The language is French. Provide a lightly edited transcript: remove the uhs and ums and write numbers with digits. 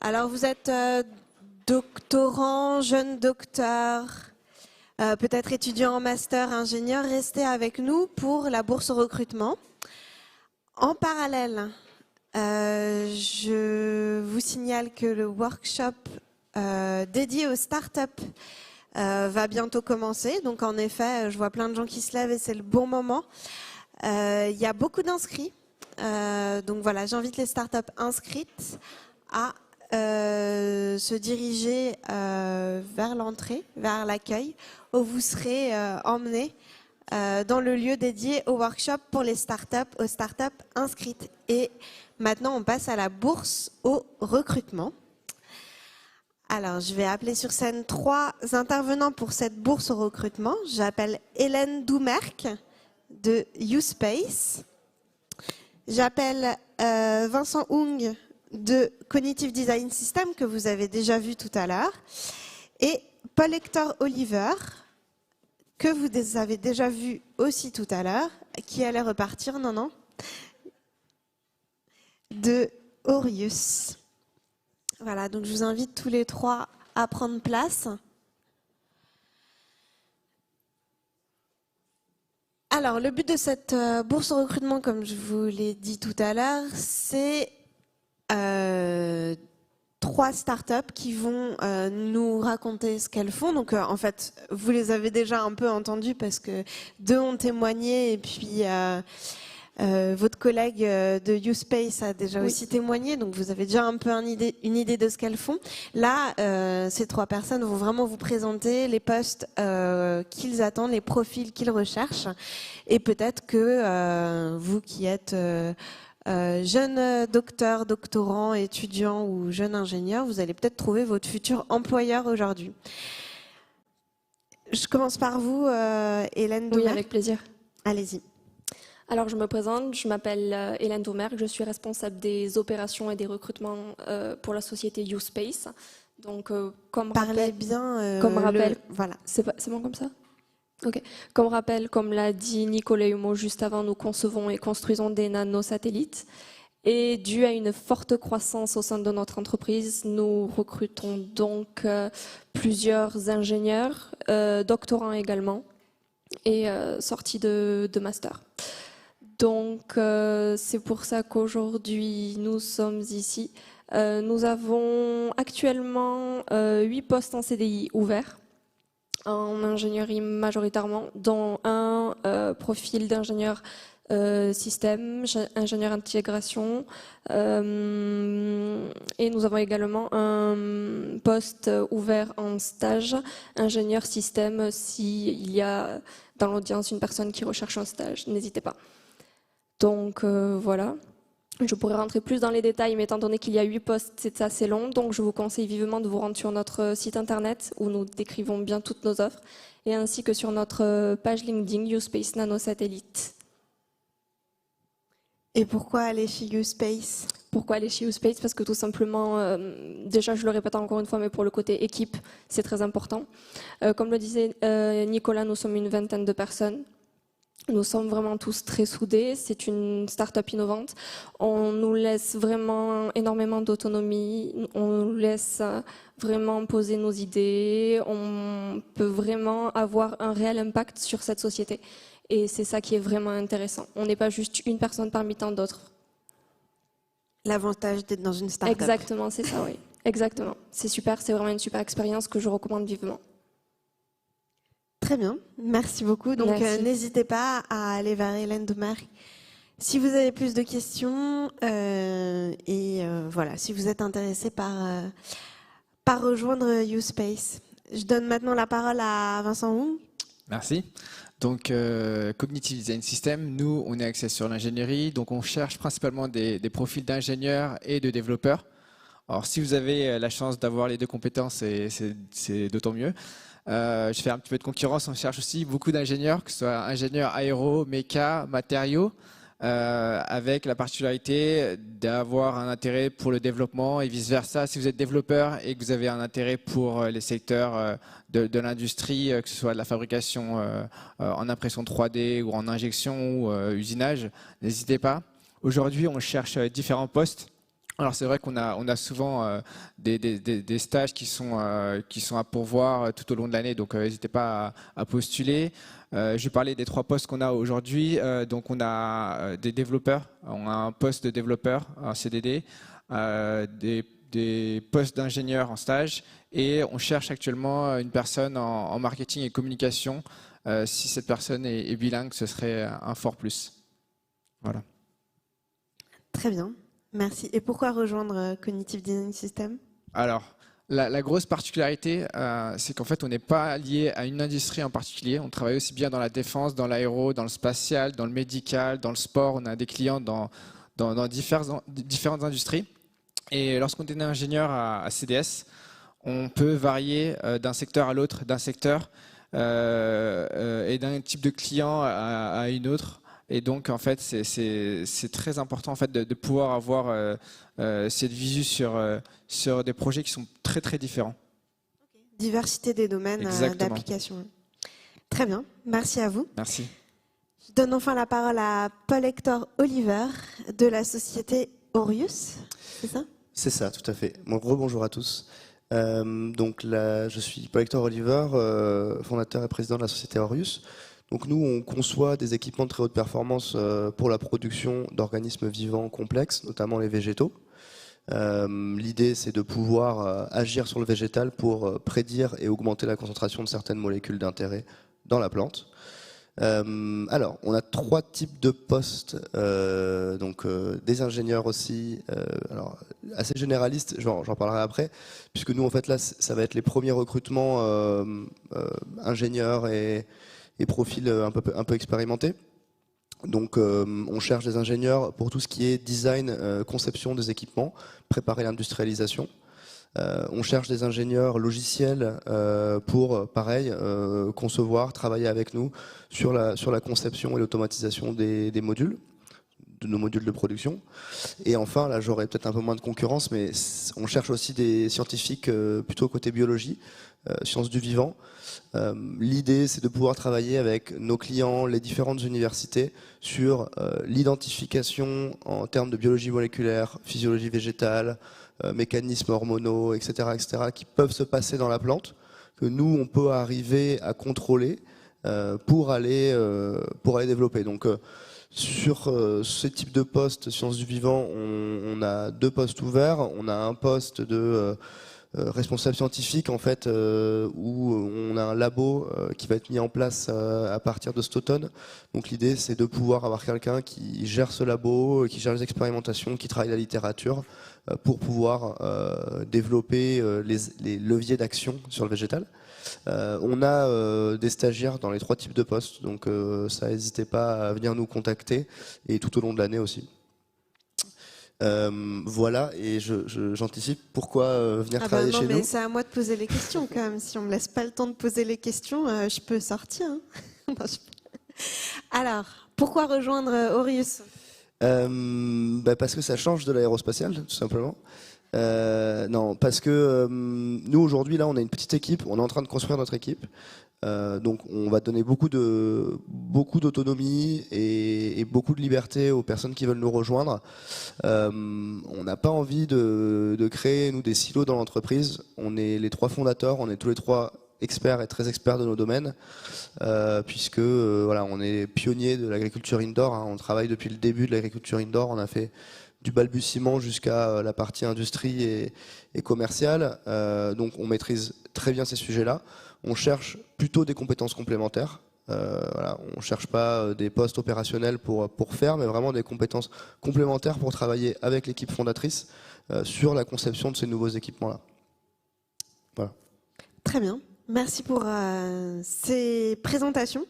Alors, vous êtes doctorant, jeune docteur, peut-être étudiant en master, ingénieur. Restez avec nous pour la bourse au recrutement. En parallèle, je vous signale que le workshop dédié aux startups va bientôt commencer. Donc, en effet, je vois plein de gens qui se lèvent et c'est le bon moment. Il y a beaucoup d'inscrits. Donc voilà, j'invite les startups inscrites à se diriger vers l'entrée, vers l'accueil, où vous serez emmenés dans le lieu dédié au workshop pour les startups, aux startups inscrites. Et maintenant, on passe à la bourse au recrutement. Alors, je vais appeler sur scène 3 intervenants pour cette bourse au recrutement. J'appelle Hélène Doumerc de YouSpace. J'appelle Vincent Hung de Cognitive Design System, que vous avez déjà vu tout à l'heure, et Paul-Hector Oliver, que vous avez déjà vu aussi tout à l'heure, qui allait repartir, non, de Aureus. Voilà, donc je vous invite tous les trois à prendre place. Alors, le but de cette bourse au recrutement, comme je vous l'ai dit tout à l'heure, c'est 3 startups qui vont nous raconter ce qu'elles font. Donc, en fait, vous les avez déjà un peu entendues parce que 2 ont témoigné et puis votre collègue de YouSpace a déjà aussi témoigné. Donc, vous avez déjà un peu une idée de ce qu'elles font. Là, ces 3 personnes vont vraiment vous présenter les postes qu'ils attendent, les profils qu'ils recherchent. Et peut-être que vous qui êtes jeune docteur, doctorant, étudiant ou jeune ingénieur, vous allez peut-être trouver votre futur employeur aujourd'hui. Je commence par vous, Hélène Doumerc. Oui, avec plaisir. Allez-y. Alors, je me présente, je m'appelle Hélène Doumerc, je suis responsable des opérations et des recrutements pour la société YouSpace. Donc, comme rappel, voilà. C'est bon comme ça? Ok. Comme rappel, comme l'a dit Nicolas Humeau juste avant, nous concevons et construisons des nanosatellites. Et dû à une forte croissance au sein de notre entreprise, nous recrutons donc plusieurs ingénieurs, doctorants également, et sortis de master. Donc, c'est pour ça qu'aujourd'hui, nous sommes ici. Nous avons actuellement 8 postes en CDI ouverts, en ingénierie majoritairement, dont un profil d'ingénieur système, ingénieur intégration. Et nous avons également un poste ouvert en stage, ingénieur système. S'il y a dans l'audience une personne qui recherche un stage, n'hésitez pas. Donc voilà, je pourrais rentrer plus dans les détails, mais étant donné qu'il y a 8 postes, c'est assez long. Donc je vous conseille vivement de vous rendre sur notre site internet où nous décrivons bien toutes nos offres, et ainsi que sur notre page LinkedIn YouSpace Nanosatellite. Et pourquoi aller chez YouSpace ? Pourquoi aller chez YouSpace ? Parce que tout simplement, déjà je le répète encore une fois, mais pour le côté équipe, c'est très important. Comme le disait Nicolas, nous sommes une 20aine de personnes. Nous sommes vraiment tous très soudés. C'est une start-up innovante. On nous laisse vraiment énormément d'autonomie. On nous laisse vraiment poser nos idées. On peut vraiment avoir un réel impact sur cette société. Et c'est ça qui est vraiment intéressant. On n'est pas juste une personne parmi tant d'autres. L'avantage d'être dans une start-up. Exactement, c'est ça, oui. Exactement. C'est super. C'est vraiment une super expérience que je recommande vivement. Très bien, merci beaucoup. Donc n'hésitez pas à aller vers Hélène Doumerc si vous avez plus de questions voilà, si vous êtes intéressé par rejoindre YouSpace. Je donne maintenant la parole à Vincent Hung. Merci. Donc Cognitive Design System, nous on est axé sur l'ingénierie, donc on cherche principalement des profils d'ingénieurs et de développeurs. Alors si vous avez la chance d'avoir les 2 compétences, c'est d'autant mieux. Je fais un petit peu de concurrence, on cherche aussi beaucoup d'ingénieurs, que ce soit ingénieurs aéro, méca, matériaux, avec la particularité d'avoir un intérêt pour le développement et vice-versa. Si vous êtes développeur et que vous avez un intérêt pour les secteurs de l'industrie, que ce soit de la fabrication en impression 3D ou en injection ou usinage, n'hésitez pas. Aujourd'hui, on cherche différents postes. Alors c'est vrai qu'on a souvent des stages qui sont à pourvoir tout au long de l'année, donc n'hésitez pas à postuler. Je vais parler des 3 postes qu'on a aujourd'hui. Donc on a des développeurs, on a un poste de développeur en CDD, des postes d'ingénieurs en stage, et on cherche actuellement une personne en marketing et communication. Si cette personne est bilingue, ce serait un fort plus. Voilà. Très bien, merci. Et pourquoi rejoindre Cognitive Design System? Alors, la grosse particularité, c'est qu'en fait, on n'est pas lié à une industrie en particulier. On travaille aussi bien dans la défense, dans l'aéro, dans le spatial, dans le médical, dans le sport. On a des clients dans différentes industries. Et lorsqu'on est ingénieur à CDS, on peut varier d'un secteur à l'autre, d'un secteur et d'un type de client à une autre. Et donc, en fait, c'est très important en fait, de pouvoir avoir cette visu sur des projets qui sont très, très différents. Diversité des domaines d'application. Très bien, merci à vous. Merci. Je donne enfin la parole à Paul-Hector Oliver de la société Orius, c'est ça? C'est ça, tout à fait. Bon, rebonjour à tous. Donc là, je suis Paul-Hector Oliver, fondateur et président de la société Orius. Donc nous, on conçoit des équipements de très haute performance pour la production d'organismes vivants complexes, notamment les végétaux. L'idée, c'est de pouvoir agir sur le végétal pour prédire et augmenter la concentration de certaines molécules d'intérêt dans la plante. Alors, on a 3 types de postes, donc des ingénieurs aussi, alors assez généralistes, j'en parlerai après, puisque nous, en fait, là, ça va être les premiers recrutements ingénieurs et profils un peu expérimentés. Donc, on cherche des ingénieurs pour tout ce qui est design, conception des équipements, préparer l'industrialisation. On cherche des ingénieurs logiciels pour, pareil, concevoir, travailler avec nous sur la conception et l'automatisation des modules, de nos modules de production. Et enfin, là j'aurais peut-être un peu moins de concurrence, mais on cherche aussi des scientifiques plutôt côté biologie, sciences du vivant. L'idée, c'est de pouvoir travailler avec nos clients, les différentes universités, sur l'identification en termes de biologie moléculaire, physiologie végétale, mécanismes hormonaux, etc., qui peuvent se passer dans la plante, que nous, on peut arriver à contrôler pour aller développer. Donc, sur ce type de poste, sciences du vivant, on a 2 postes ouverts. On a un poste de responsable scientifique, en fait, où on a un labo qui va être mis en place à partir de cet automne. Donc l'idée, c'est de pouvoir avoir quelqu'un qui gère ce labo, qui gère les expérimentations, qui travaille la littérature, pour pouvoir développer les leviers d'action sur le végétal. On a des stagiaires dans les 3 types de postes, donc ça, n'hésitez pas à venir nous contacter, et tout au long de l'année aussi. Voilà, et j'anticipe pourquoi venir travailler chez nous. C'est à moi de poser les questions quand même. Si on me laisse pas le temps de poser les questions, je peux sortir. Hein. Alors, pourquoi rejoindre Orius? Parce que ça change de l'aérospatial, tout simplement. Non, parce que nous aujourd'hui, là, on a une petite équipe, on est en train de construire notre équipe. Donc on va donner beaucoup d'autonomie et beaucoup de liberté aux personnes qui veulent nous rejoindre. On n'a pas envie de créer, nous, des silos dans l'entreprise. On est les 3 fondateurs, on est tous les 3 experts et très experts de nos domaines, puisque voilà, on est pionniers de l'agriculture indoor, hein. On travaille depuis le début de l'agriculture indoor, on a fait du balbutiement jusqu'à la partie industrie et commerciale, donc on maîtrise très bien ces sujets-là. On cherche plutôt des compétences complémentaires. Voilà, on ne cherche pas des postes opérationnels pour faire, mais vraiment des compétences complémentaires pour travailler avec l'équipe fondatrice sur la conception de ces nouveaux équipements-là. Voilà. Très bien. Merci pour ces présentations.